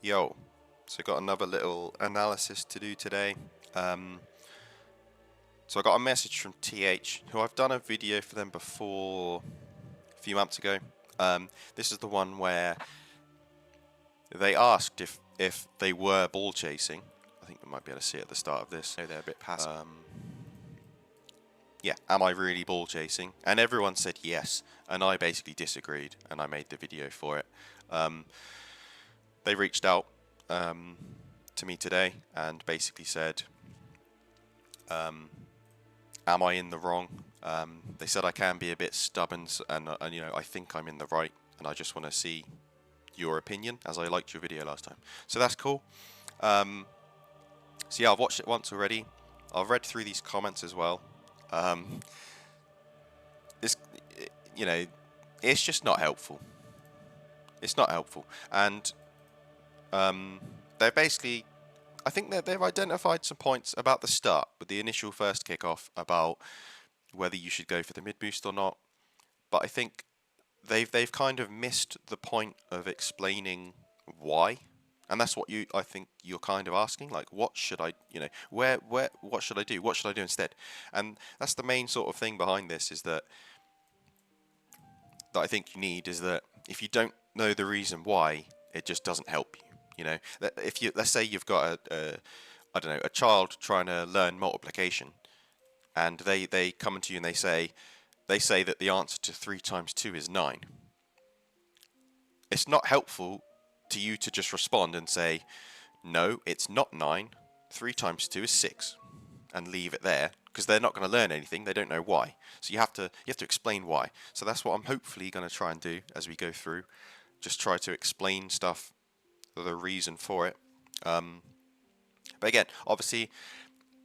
Yo, so got another little analysis to do today. So I got a message from TH, who I've done a video for them before a few months ago. This is the one where they asked if they were ball chasing. I think we might be able to see it at the start of this. They're a bit passive. Yeah, am I really ball chasing? And everyone said yes, and I basically disagreed, and I made the video for it. They reached out to me today and basically said, am I in the wrong? They said I can be a bit stubborn, and you know, I think I'm in the right, and I just want to see your opinion, as I liked your video last time. So that's cool. So yeah, I've watched it once already. I've read through these comments as well. This, you know, it's just not helpful. It's not helpful, and they're basically, I think that they've identified some points about the start with the initial first kickoff about whether you should go for the mid boost or not. But I think they've kind of missed the point of explaining why, and that's what I think you're kind of asking, like, what should I, you know, what should I do? What should I do instead? And that's the main sort of thing behind this, is that I think you need is that if you don't know the reason why, it just doesn't help you. You know, if you, let's say you've got I don't know, a child trying to learn multiplication, and they come to you and they say that the answer to 3 times 2 is 9. It's not helpful to you to just respond and say, no, it's not 9. 3 times 2 is 6, and leave it there, because they're not going to learn anything. They don't know why. So you have to explain why. So that's what I'm hopefully going to try and do as we go through. Just try to explain stuff, the reason for it. But again, obviously,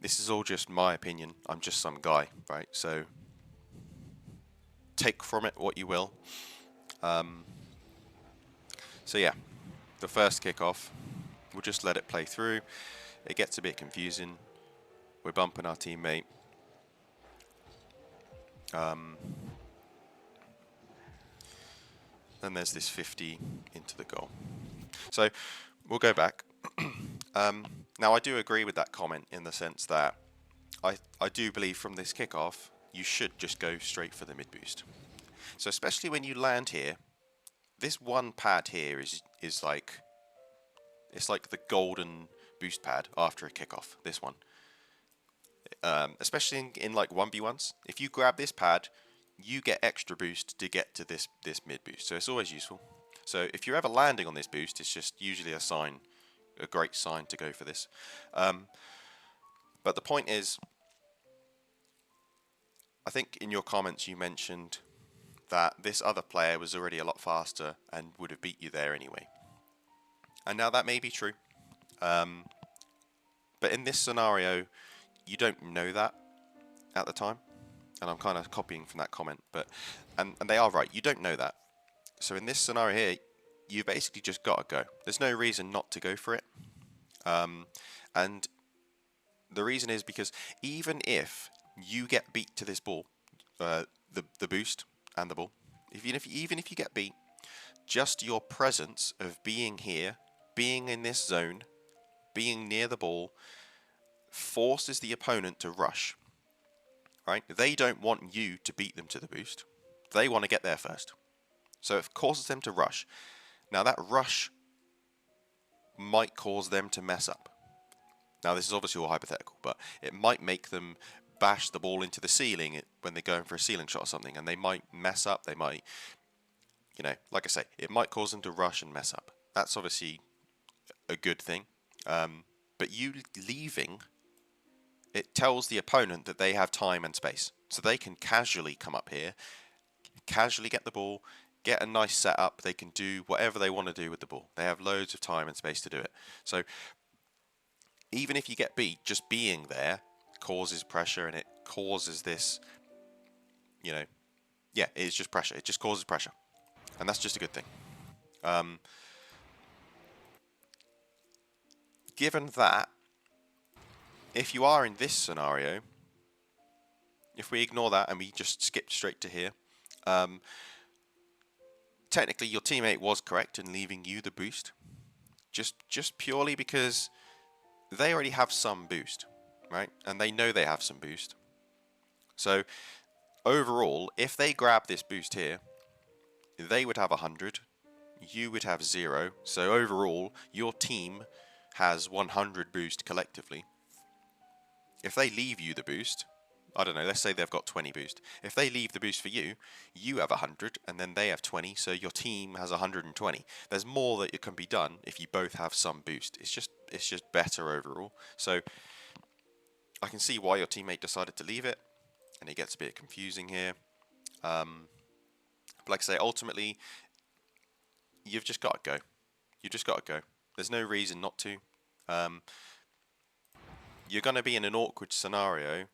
this is all just my opinion. I'm just some guy, right? So take from it what you will. So yeah, the first kickoff, we'll just let it play through. It gets a bit confusing. We're bumping our teammate. Then there's this 50 into the goal. So we'll go back. Now I do agree with that comment in the sense that I do believe from this kickoff you should just go straight for the mid boost. So especially when you land here, this one pad here is like, it's like the golden boost pad after a kickoff. This one, especially in like 1v1s, if you grab this pad, you get extra boost to get to this mid boost. So it's always useful. So if you're ever landing on this boost, it's just usually a sign, a great sign to go for this. But the point is, I think in your comments you mentioned that this other player was already a lot faster and would have beat you there anyway. And now that may be true. But in this scenario, you don't know that at the time. And I'm kind of copying from that comment, but and they are right, you don't know that. So in this scenario here, you basically just got to go. There's no reason not to go for it. And the reason is because even if you get beat to this ball, the boost and the ball, even if you get beat, just your presence of being here, being in this zone, being near the ball, forces the opponent to rush. Right? They don't want you to beat them to the boost. They want to get there first. So it causes them to rush. Now that rush might cause them to mess up. Now this is obviously all hypothetical, but it might make them bash the ball into the ceiling when they're going for a ceiling shot or something, and they might mess up. They might, you know, like I say, it might cause them to rush and mess up. That's obviously a good thing. But you leaving, it tells the opponent that they have time and space. So they can casually come up here, casually get the ball, get a nice setup. They can do whatever they want to do with the ball. They have loads of time and space to do it. So even if you get beat, just being there causes pressure, and it causes this, you know, yeah, it's just pressure. It just causes pressure. And that's just a good thing. Given that, if you are in this scenario, if we ignore that and we just skip straight to here, technically your teammate was correct in leaving you the boost. just purely because they already have some boost, right? And they know they have some boost. So overall, if they grab this boost here, they would have 100, you would have 0. So overall, your team has 100 boost collectively. If they leave you the boost, I don't know, let's say they've got 20 boost. If they leave the boost for you, you have 100 and then they have 20, so your team has 120. There's more that it can be done if you both have some boost. It's just better overall. So I can see why your teammate decided to leave it, and it gets a bit confusing here. But like I say, ultimately, you've just got to go. You've just got to go. There's no reason not to. You're going to be in an awkward scenario.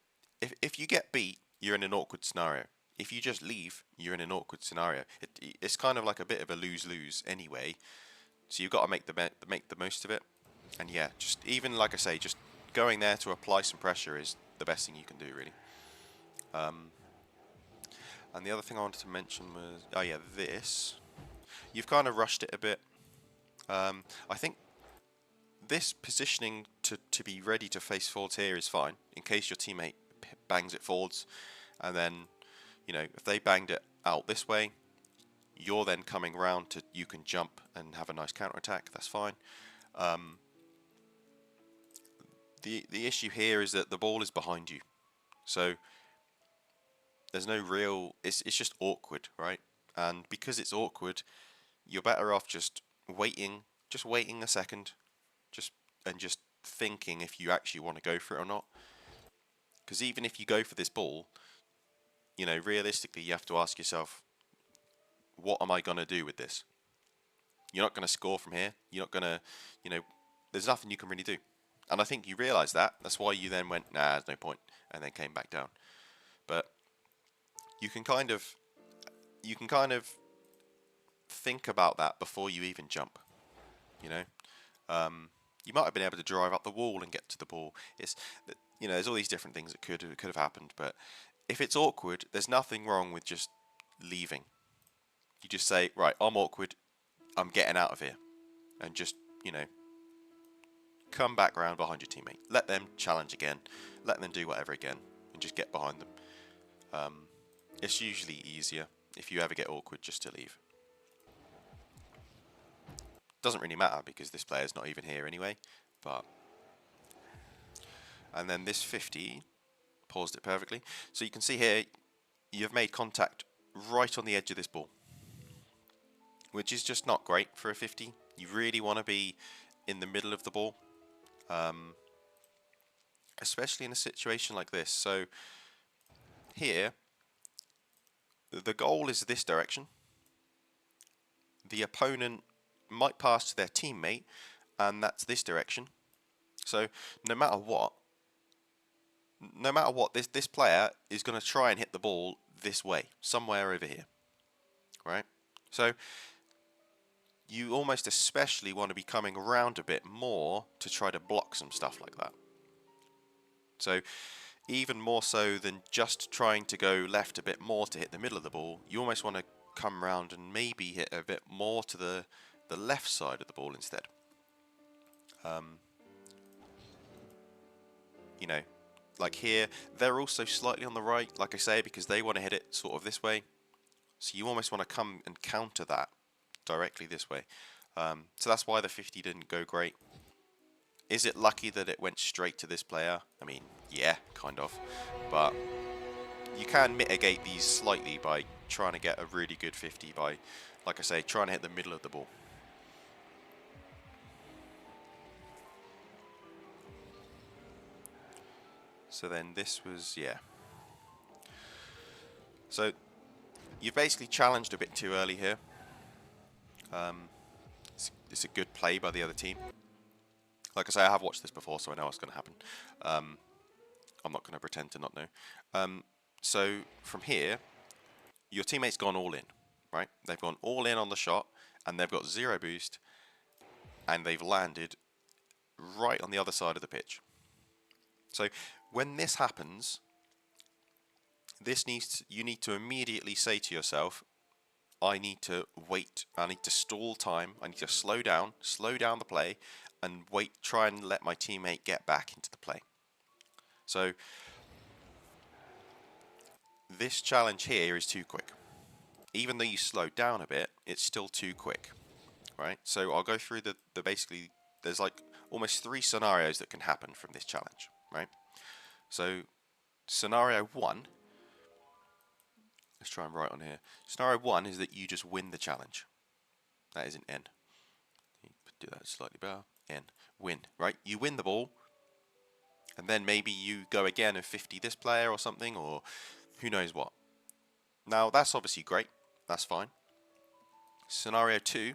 If you get beat, you're in an awkward scenario. If you just leave, you're in an awkward scenario. It's kind of like a bit of a lose-lose anyway. So you've got to make the most of it. And yeah, just even like I say, just going there to apply some pressure is the best thing you can do, really. And the other thing I wanted to mention was, oh yeah, this. You've kind of rushed it a bit. I think this positioning to be ready to face forwards here is fine, in case your teammate bangs it forwards, and then, you know, if they banged it out this way, you're then coming round to, you can jump and have a nice counter attack. That's fine. The issue here is that the ball is behind you, so there's no real. It's just awkward, right? And because it's awkward, you're better off just waiting a second, just thinking if you actually want to go for it or not. Because even if you go for this ball, you know, realistically, you have to ask yourself, what am I going to do with this? You're not going to score from here. You're not going to, you know, there's nothing you can really do. And I think you realise that. That's why you then went, nah, there's no point, and then came back down. But you can kind of think about that before you even jump. You know, you might have been able to drive up the wall and get to the ball. It's, you know, there's all these different things that could have happened. But if it's awkward, there's nothing wrong with just leaving. You just say, right, I'm awkward, I'm getting out of here, and just, you know, come back round behind your teammate. Let them challenge again. Let them do whatever again, and just get behind them. It's usually easier if you ever get awkward just to leave. Doesn't really matter because this player's not even here anyway. But and then this 50 paused it perfectly. So you can see here you've made contact right on the edge of this ball, which is just not great for a 50. You really want to be in the middle of the ball, especially in a situation like this. So here, the goal is this direction. The opponent might pass to their teammate, and that's this direction. So no matter what, this player is going to try and hit the ball this way, somewhere over here, right? So you almost especially want to be coming around a bit more to try to block some stuff like that. So even more so than just trying to go left a bit more to hit the middle of the ball, you almost want to come around and maybe hit a bit more to the left side of the ball instead. You know, like here, they're also slightly on the right, like I say, because they want to hit it sort of this way. So you almost want to come and counter that directly this way. So that's why the 50 didn't go great. Is it lucky that it went straight to this player? I mean, yeah, kind of. But you can mitigate these slightly by trying to get a really good 50 by, like I say, trying to hit the middle of the ball. So then this was, yeah. So you've basically challenged a bit too early here. It's a good play by the other team. Like I say, I have watched this before, so I know what's going to happen. I'm not going to pretend to not know. So from here, your teammate's gone all in, right? They've gone all in on the shot, and they've got 0 boost, and they've landed right on the other side of the pitch. So when this happens, you need to immediately say to yourself, I need to wait. I need to stall time. I need to slow down the play, and wait. Try and let my teammate get back into the play. So this challenge here is too quick. Even though you slow down a bit, it's still too quick, right? So I'll go through the basically, there's like almost 3 scenarios that can happen from this challenge, right? So scenario 1, let's try and write on here. Scenario 1 is that you just win the challenge. That is an N. Do that slightly better. N. Win, right? You win the ball, and then maybe you go again and 50 this player or something, or who knows what. Now that's obviously great. That's fine. Scenario 2,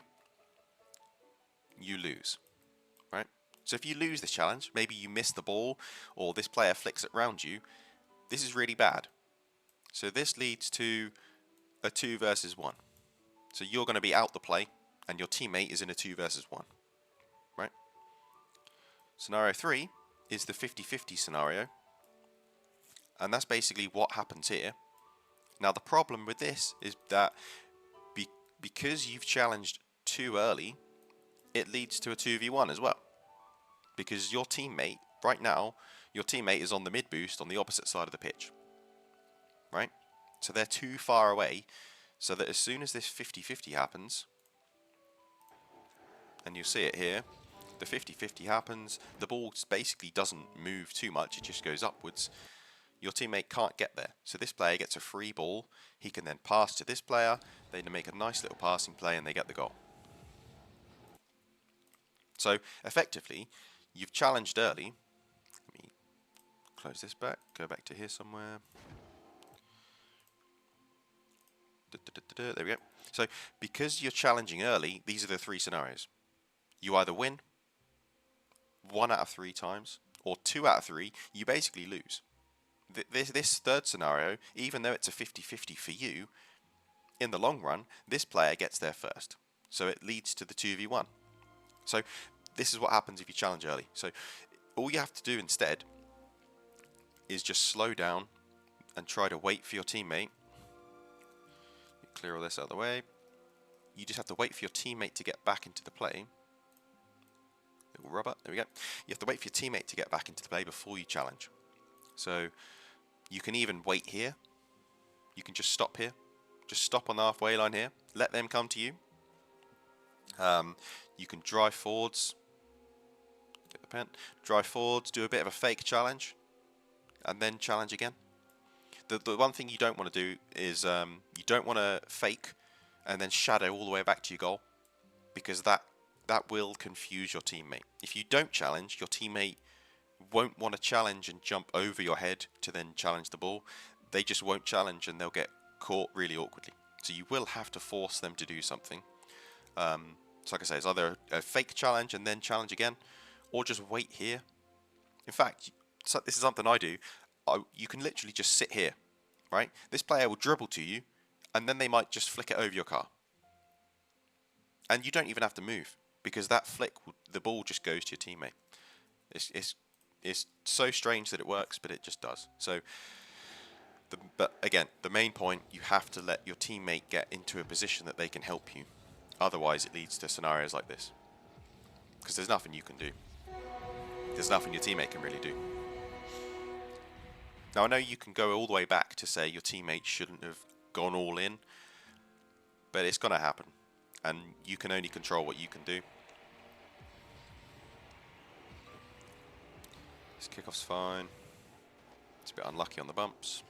you lose, right? So if you lose this challenge, maybe you miss the ball, or this player flicks it round you, this is really bad. So this leads to a 2 versus 1. So you're going to be out the play, and your teammate is in a 2 versus 1, right? Scenario 3 is the 50-50 scenario, and that's basically what happens here. Now the problem with this is that because you've challenged too early, it leads to a 2v1 as well. Because your teammate, right now, your teammate is on the mid boost on the opposite side of the pitch, right? So they're too far away, so that as soon as this 50-50 happens, and you see it here, the 50-50 happens, the ball basically doesn't move too much, it just goes upwards. Your teammate can't get there, so this player gets a free ball, he can then pass to this player, they make a nice little passing play and they get the goal. So effectively, you've challenged early. Let me close this back, go back to here somewhere. There we go. So because you're challenging early, these are the 3 scenarios. You either win 1 out of 3 times, or 2 out of 3, you basically lose. This third scenario, even though it's a 50-50 for you, in the long run, this player gets there first. So it leads to the 2v1. So this is what happens if you challenge early. So all you have to do instead is just slow down and try to wait for your teammate. Clear all this out of the way. You just have to wait for your teammate to get back into the play. Little rubber, there we go. You have to wait for your teammate to get back into the play before you challenge. So you can even wait here. You can just stop here. Just stop on the halfway line here. Let them come to you. You can drive forwards. Get the pen. Drive forwards, do a bit of a fake challenge, and then challenge again. The one thing you don't want to do is you don't want to fake and then shadow all the way back to your goal, because that will confuse your teammate. If you don't challenge, your teammate won't want to challenge and jump over your head to then challenge the ball. They just won't challenge and they'll get caught really awkwardly. So you will have to force them to do something. So like I say, it's either a fake challenge and then challenge again, or just wait here. In fact, so this is something I do. You can literally just sit here, right? This player will dribble to you, and then they might just flick it over your car. And you don't even have to move, because that flick, the ball just goes to your teammate. It's so strange that it works, but it just does. So, but again, the main point, you have to let your teammate get into a position that they can help you. Otherwise, it leads to scenarios like this. Because there's nothing you can do. There's nothing your teammate can really do. Now, I know you can go all the way back to say your teammate shouldn't have gone all in, but it's going to happen, and you can only control what you can do. This kickoff's fine. It's a bit unlucky on the bumps.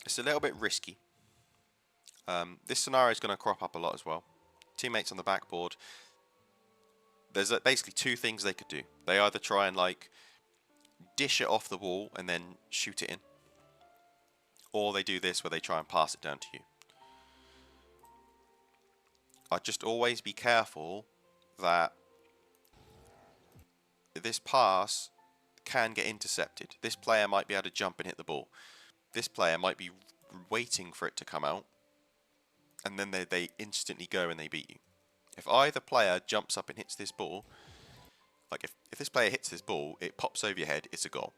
It's a little bit risky. This scenario is going to crop up a lot as well. Teammates on the backboard. There's basically 2 things they could do. They either try and like dish it off the wall and then shoot it in, or they do this where they try and pass it down to you. I'd just always be careful that this pass can get intercepted. This player might be able to jump and hit the ball. This player might be waiting for it to come out, and then they instantly go and they beat you. If either player jumps up and hits this ball, Like if this player hits this ball, it pops over your head, it's a goal.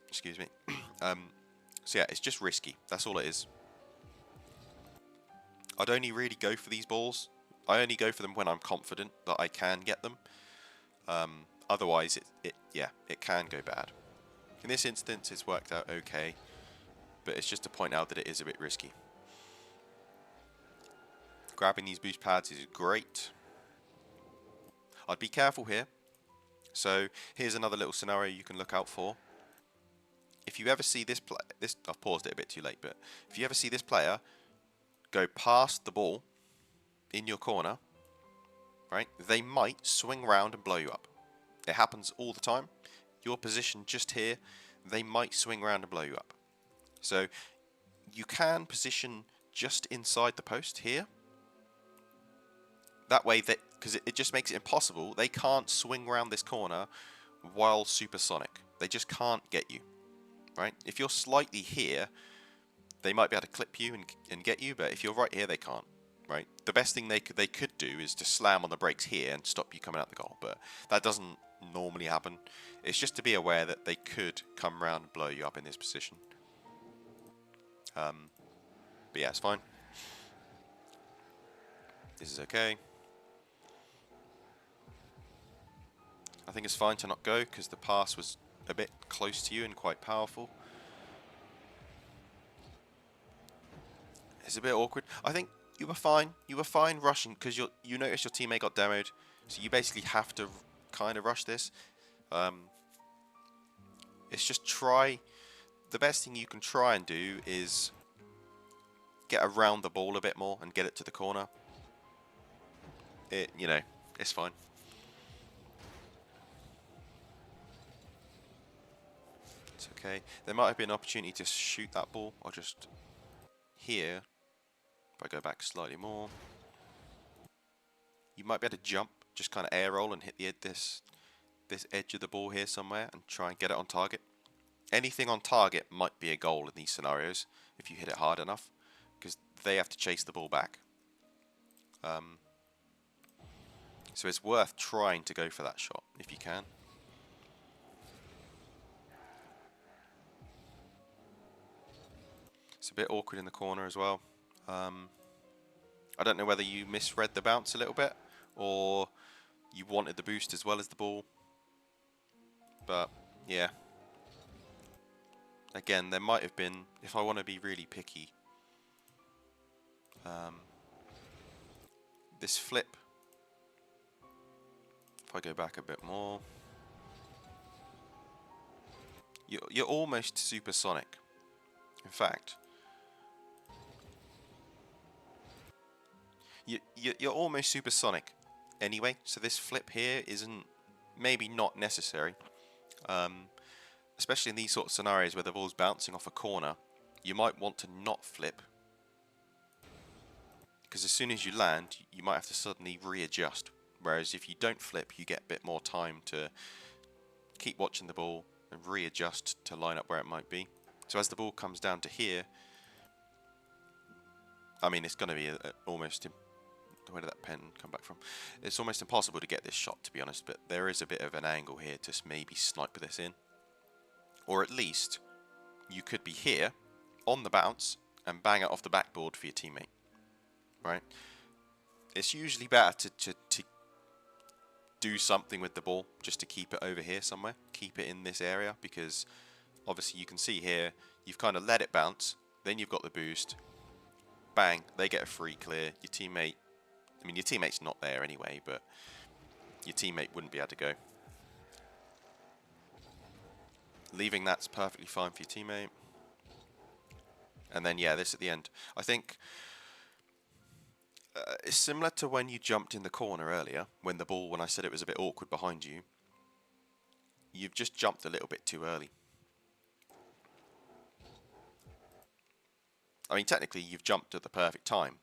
Excuse me. So yeah, it's just risky. That's all it is. I'd only really go for these balls. I only go for them when I'm confident that I can get them. Otherwise, it can go bad. In this instance, it's worked out okay, but it's just to point out that it is a bit risky. Grabbing these boost pads is great. I'd be careful here. So here's another little scenario you can look out for. If you ever see this I've paused it a bit too late, but if you ever see this player go past the ball in your corner, right, they might swing around and blow you up. It happens all the time. Your position just here, they might swing around and blow you up. So you can position just inside the post here. That way, because it just makes it impossible. They can't swing around this corner while supersonic. They just can't get you, right? If you're slightly here, they might be able to clip you and get you, but if you're right here, they can't, right? The best thing they could do is to slam on the brakes here and stop you coming out the goal, but that doesn't normally happen. It's just to be aware that they could come around and blow you up in this position. But yeah, it's fine. This is okay. I think it's fine to not go because the pass was a bit close to you and quite powerful. It's a bit awkward. I think you were fine. You were fine rushing because you noticed your teammate got demoed, so you basically have to kind of rush this. It's just try. The best thing you can try and do is get around the ball a bit more and get it to the corner. It's fine. It's okay. There might have been an opportunity to shoot that ball. I'll just here. If I go back slightly more, you might be able to jump, just kind of air roll and hit this edge of the ball here somewhere and try and get it on target. Anything on target might be a goal in these scenarios if you hit it hard enough, because they have to chase the ball back. So it's worth trying to go for that shot if you can. It's a bit awkward in the corner as well. I don't know whether you misread the bounce a little bit or you wanted the boost as well as the ball. But yeah. Again, there might have been, if I want to be really picky, this flip. If I go back a bit more, you're almost supersonic. In fact, you're almost supersonic anyway, so this flip here isn't, maybe not necessary. Especially in these sort of scenarios where the ball's bouncing off a corner, you might want to not flip, because as soon as you land, you might have to suddenly readjust. Whereas if you don't flip, you get a bit more time to keep watching the ball and readjust to line up where it might be. So as the ball comes down to here, I mean, it's going to be almost, where did that pen come back from? It's almost impossible to get this shot, to be honest, but there is a bit of an angle here to maybe snipe this in. Or at least, you could be here, on the bounce, and bang it off the backboard for your teammate. Right? It's usually better to do something with the ball, just to keep it over here somewhere. Keep it in this area, because obviously you can see here, you've kind of let it bounce, then you've got the boost, bang, they get a free clear. Your teammate, I mean, your teammate's not there anyway, but your teammate wouldn't be able to go. Leaving that's perfectly fine for your teammate. And then, yeah, this at the end. I think it's similar to when you jumped in the corner earlier, when I said it was a bit awkward behind you. You've just jumped a little bit too early. I mean, technically, you've jumped at the perfect time.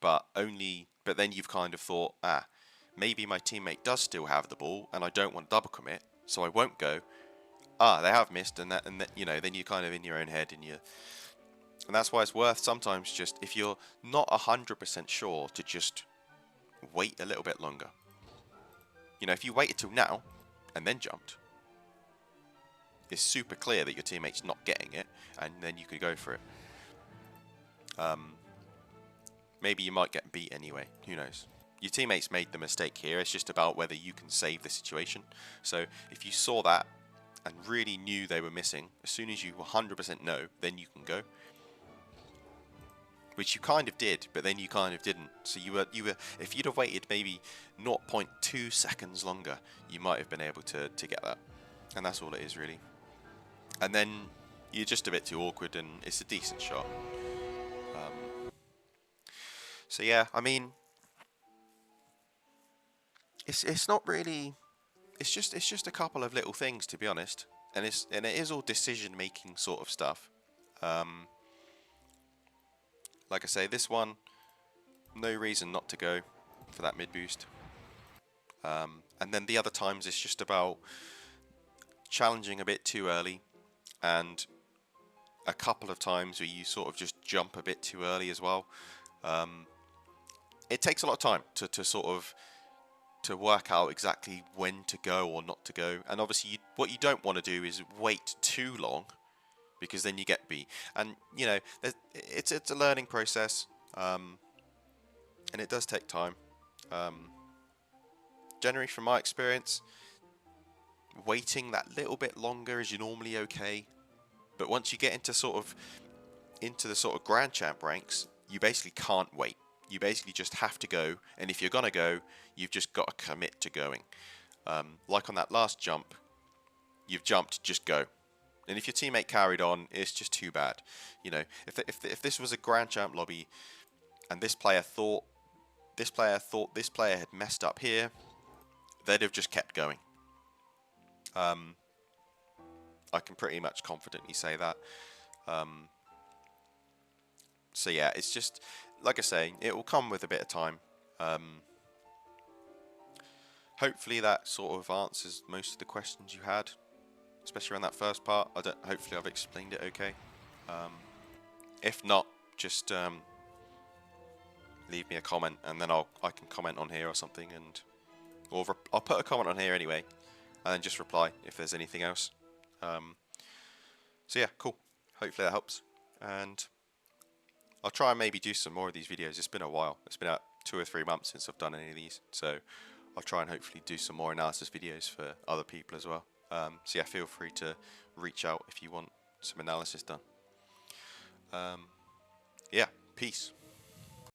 But then you've kind of thought, maybe my teammate does still have the ball, and I don't want to double commit, so I won't go. They have missed, and then you're kind of in your own head, and that's why it's worth sometimes, just if you're not 100% sure, to just wait a little bit longer. You know, if you waited till now and then jumped, it's super clear that your teammate's not getting it, and then you could go for it. Maybe you might get beat anyway, who knows. Your teammates made the mistake here, it's just about whether you can save the situation. So if you saw that and really knew they were missing, as soon as you 100% know, then you can go. Which you kind of did, but then you kind of didn't. So you were if you'd have waited maybe 0.2 seconds longer, you might have been able to get that. And that's all it is really. And then you're just a bit too awkward, and it's a decent shot. So yeah, I mean, it's not really. It's just a couple of little things, to be honest, and it is all decision making sort of stuff. Like I say, this one, no reason not to go for that mid boost. And then the other times it's just about challenging a bit too early, and a couple of times where you sort of just jump a bit too early as well. It takes a lot of time to sort of to work out exactly when to go or not to go, and obviously what you don't want to do is wait too long, because then you get beat. And you know, it's a learning process, and it does take time. Generally, from my experience, waiting that little bit longer is normally okay, but once you get into the sort of Grand Champ ranks, you basically can't wait. You basically just have to go, and if you're gonna go, you've just got to commit to going. Like on that last jump, you've jumped, just go. And if your teammate carried on, it's just too bad. You know, if this was a Grand Champ lobby, and this player thought this player had messed up here, they'd have just kept going. I can pretty much confidently say that. So yeah, it's just, like I say, it will come with a bit of time. Hopefully that sort of answers most of the questions you had, especially around that first part. Hopefully I've explained it okay. If not, just leave me a comment, and then I can comment on here or something, or I'll put a comment on here anyway, and then just reply if there's anything else. So yeah, cool. Hopefully that helps, and I'll try and maybe do some more of these videos. It's been a while. It's been about 2 or 3 months since I've done any of these, so I'll try and hopefully do some more analysis videos for other people as well. So yeah, feel free to reach out if you want some analysis done. Yeah, peace.